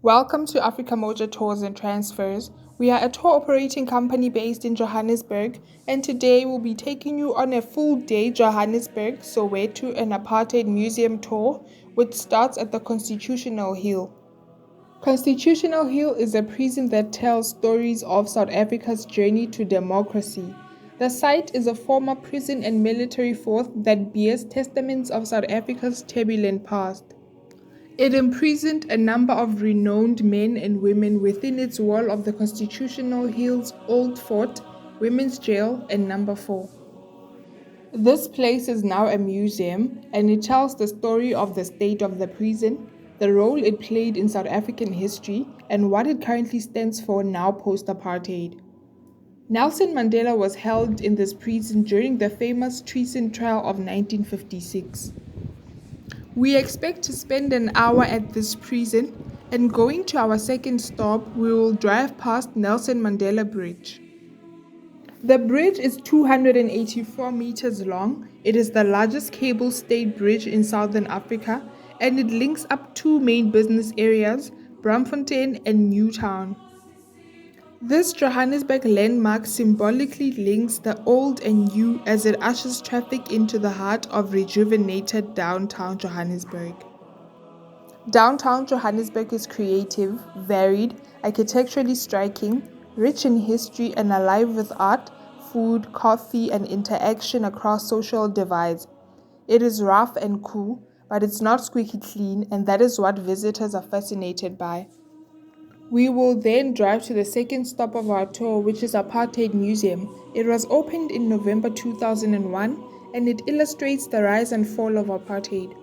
Welcome to Africa Moja Tours and Transfers. We are a tour operating company based in Johannesburg, and today we'll be taking you on a full day Johannesburg, Soweto, and Apartheid Museum tour, which starts at the Constitutional Hill. Constitutional Hill is a prison that tells stories of South Africa's journey to democracy. The site is a former prison and military fort that bears testaments of South Africa's turbulent past. It imprisoned a number of renowned men and women within its wall of the Constitutional Hill's Old Fort, Women's Jail, and Number 4. This place is now a museum, and it tells the story of the state of the prison, the role it played in South African history, and what it currently stands for now post-apartheid. Nelson Mandela was held in this prison during the famous treason trial of 1956. We expect to spend an hour at this prison, and going to our second stop, we will drive past Nelson Mandela Bridge. The bridge is 284 meters long. It is the largest cable-stayed bridge in Southern Africa, and it links up two main business areas, Braamfontein and Newtown. This Johannesburg landmark symbolically links the old and new as it ushers traffic into the heart of rejuvenated downtown Johannesburg. Downtown Johannesburg is creative, varied, architecturally striking, rich in history, and alive with art, food, coffee, and interaction across social divides. It is rough and cool, but it's not squeaky clean, and that is what visitors are fascinated by. We will then drive to the second stop of our tour, which is Apartheid Museum. It was opened in November 2001, and it illustrates the rise and fall of apartheid.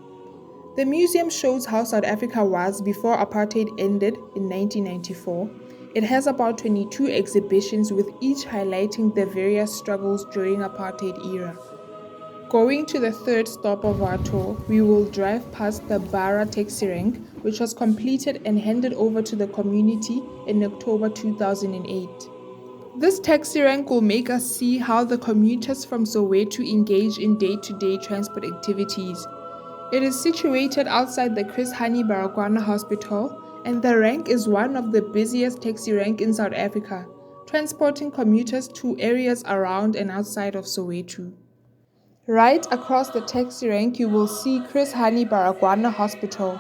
The museum shows how South Africa was before apartheid ended in 1994. It has about 22 exhibitions, with each highlighting the various struggles during apartheid era. Going to the third stop of our tour, we will drive past the Barra taxi rank, which was completed and handed over to the community in October 2008. This taxi rank will make us see how the commuters from Soweto engage in day-to-day transport activities. It is situated outside the Hani Baragwana Hospital, and the rank is one of the busiest taxi ranks in South Africa, transporting commuters to areas around and outside of Soweto. Right across the taxi rank, you will see Hani Baragwana Hospital,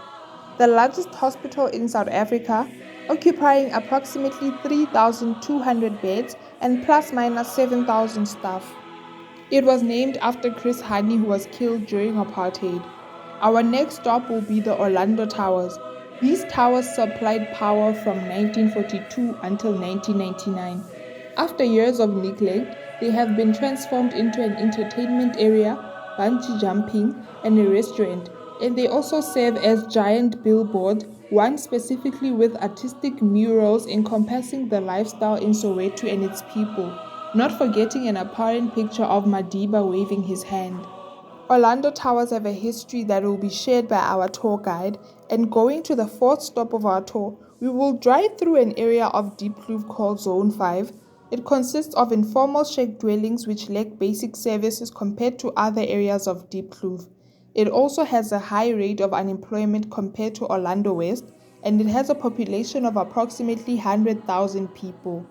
the largest hospital in South Africa, occupying approximately 3,200 beds and plus minus 7,000 staff. It was named after Hani, who was killed during apartheid. Our next stop will be the Orlando Towers. These towers supplied power from 1942 until 1999. After years of neglect, they have been transformed into an entertainment area, bungee jumping, and a restaurant, and they also serve as giant billboards, one specifically with artistic murals encompassing the lifestyle in Soweto and its people, not forgetting an apparent picture of Madiba waving his hand. Orlando Towers have a history that will be shared by our tour guide, and going to the fourth stop of our tour, we will drive through an area of Diepkloof called Zone 5. It consists of informal shack dwellings which lack basic services compared to other areas of Diepkloof. It also has a high rate of unemployment compared to Orlando West, and it has a population of approximately 100,000 people.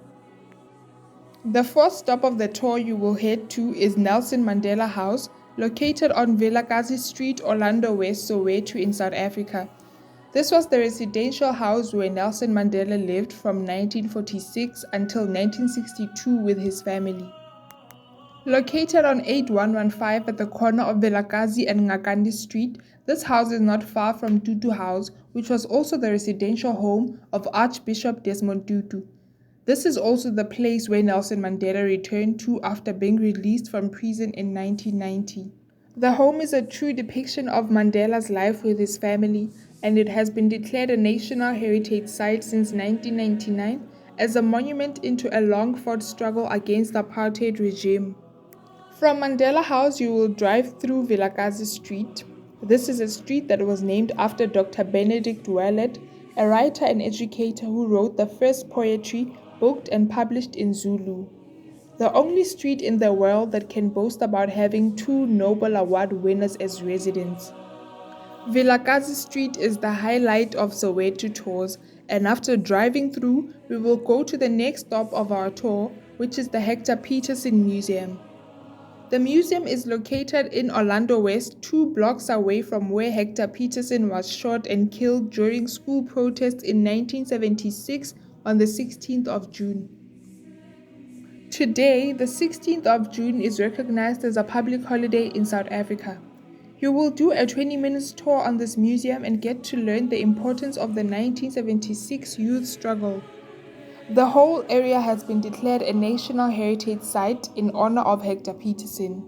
The fourth stop of the tour you will head to is Nelson Mandela House, located on Vilakazi Street, Orlando West, Soweto in South Africa. This was the residential house where Nelson Mandela lived from 1946 until 1962 with his family. Located on 8115 at the corner of Vilakazi and Ngakandi Street, this house is not far from Tutu House, which was also the residential home of Archbishop Desmond Tutu. This is also the place where Nelson Mandela returned to after being released from prison in 1990. The home is a true depiction of Mandela's life with his family, and it has been declared a National Heritage Site since 1999 as a monument into a long-fought struggle against the apartheid regime. From Mandela House, you will drive through Vilakazi Street. This is a street that was named after Dr. Benedict Wallet, a writer and educator who wrote the first poetry booked and published in Zulu. The only street in the world that can boast about having two Nobel Award winners as residents. Vilakazi Street is the highlight of Soweto tours, And after driving through, we will go to the next stop of our tour, which is the Hector Peterson Museum. The museum is located in Orlando West, 2 blocks away from where Hector Peterson was shot and killed during school protests in 1976 on the 16th of June. Today, the 16th of June is recognized as a public holiday in South Africa. You will do a 20-minute tour on this museum and get to learn the importance of the 1976 youth struggle. The whole area has been declared a National Heritage Site in honor of Hector Peterson.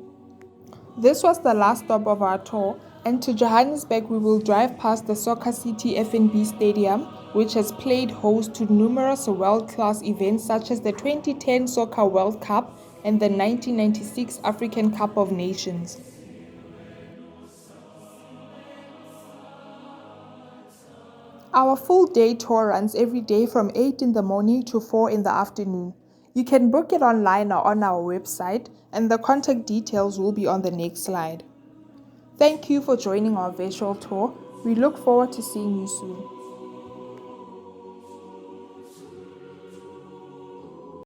This was the last stop of our tour, and to Johannesburg we will drive past the Soccer City F&B Stadium, which has played host to numerous world-class events such as the 2010 Soccer World Cup and the 1996 African Cup of Nations. Our full day tour runs every day from 8 in the morning to 4 in the afternoon. You can book it online or on our website, and the contact details will be on the next slide. Thank you for joining our virtual tour. We look forward to seeing you soon.